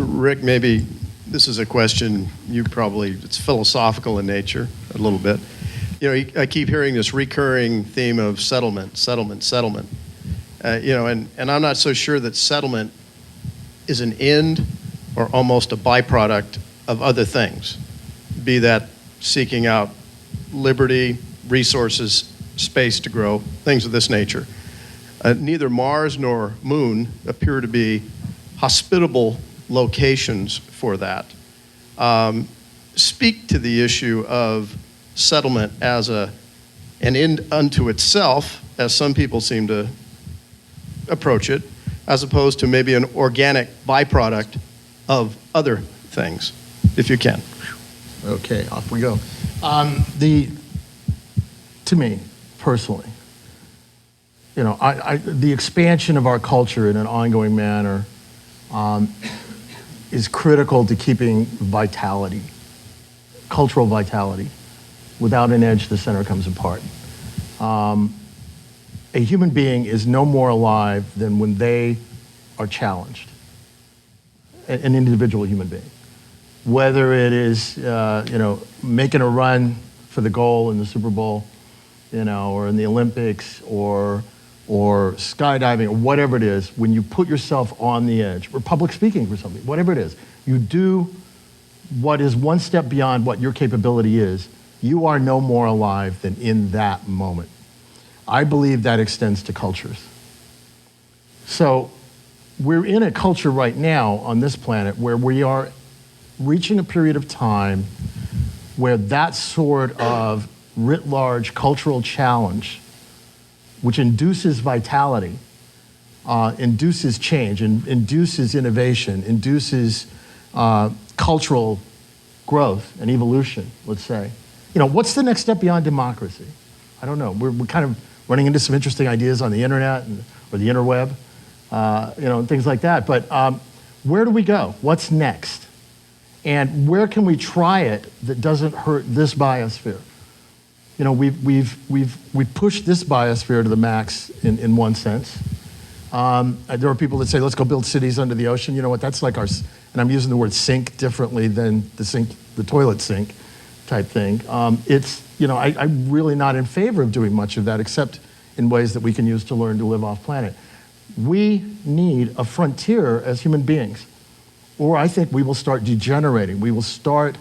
Rick, maybe this is a question it's philosophical in nature a little bit. I keep hearing this recurring theme of settlement. And I'm not so sure that settlement is an end or almost a byproduct of other things, be that seeking out liberty, resources, space to grow, things of this nature. Neither Mars nor Moon appear to be hospitable locations for that. Speak to the issue of settlement as an end unto itself, as some people seem to approach it, as opposed to maybe an organic byproduct of other things, if you can. Okay, off we go. To me, personally, the expansion of our culture in an ongoing manner is critical to keeping vitality, cultural vitality. Without an edge, the center comes apart. A human being is no more alive than when they are challenged, an individual human being. Whether it is, making a run for the goal in the Super Bowl, or in the Olympics, or skydiving, or whatever it is, when you put yourself on the edge, or public speaking for something, whatever it is, you do what is one step beyond what your capability is, you are no more alive than in that moment. I believe that extends to cultures. So we're in a culture right now on this planet where we are reaching a period of time where that sort of writ large cultural challenge, which induces vitality, induces change, induces innovation, induces cultural growth and evolution, let's say. What's the next step beyond democracy? I don't know. We're kind of running into some interesting ideas on the internet or the interweb, and things like that. But where do we go? What's next? And where can we try it that doesn't hurt this biosphere? We've pushed this biosphere to the max in one sense. There are people that say, let's go build cities under the ocean. You know what, that's like and I'm using the word sink differently than the toilet sink type thing. I'm really not in favor of doing much of that, except in ways that we can use to learn to live off planet. We need a frontier as human beings, or I think we will start degenerating. We will start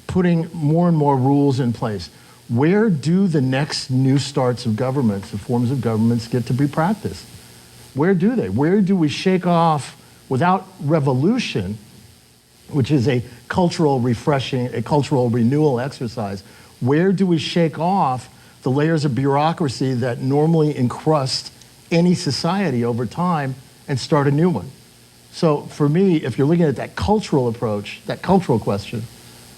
putting more and more rules in place. Where do the next new starts of governments, the forms of governments, get to be practiced? Where do they? Where do we shake off, without revolution, which is a cultural renewal exercise, where do we shake off the layers of bureaucracy that normally encrust any society over time and start a new one? So for me, if you're looking at that cultural approach, that cultural question,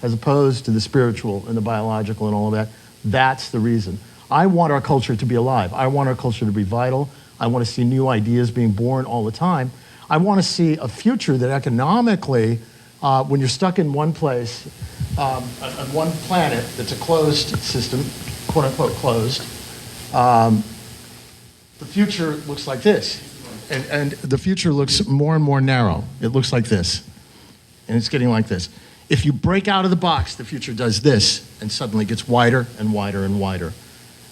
as opposed to the spiritual and the biological and all of that, that's the reason. I want our culture to be alive. I want our culture to be vital. I want to see new ideas being born all the time. I want to see a future that economically, when you're stuck in one place, on one planet that's a closed system, quote unquote closed, the future looks like this. And the future looks more and more narrow. It looks like this. And it's getting like this. If you break out of the box, the future does this and suddenly gets wider and wider and wider.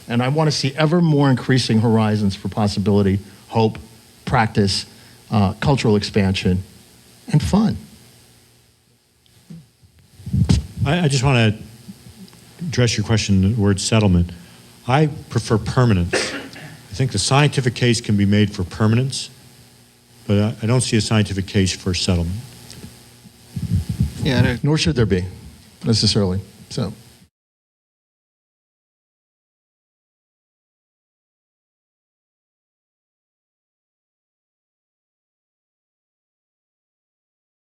And I want to see ever more increasing horizons for possibility, hope, practice, cultural expansion, and fun. I just want to address your question, the word settlement. I prefer permanence. I think the scientific case can be made for permanence, but I don't see a scientific case for settlement. Yeah, nor should there be, necessarily. So.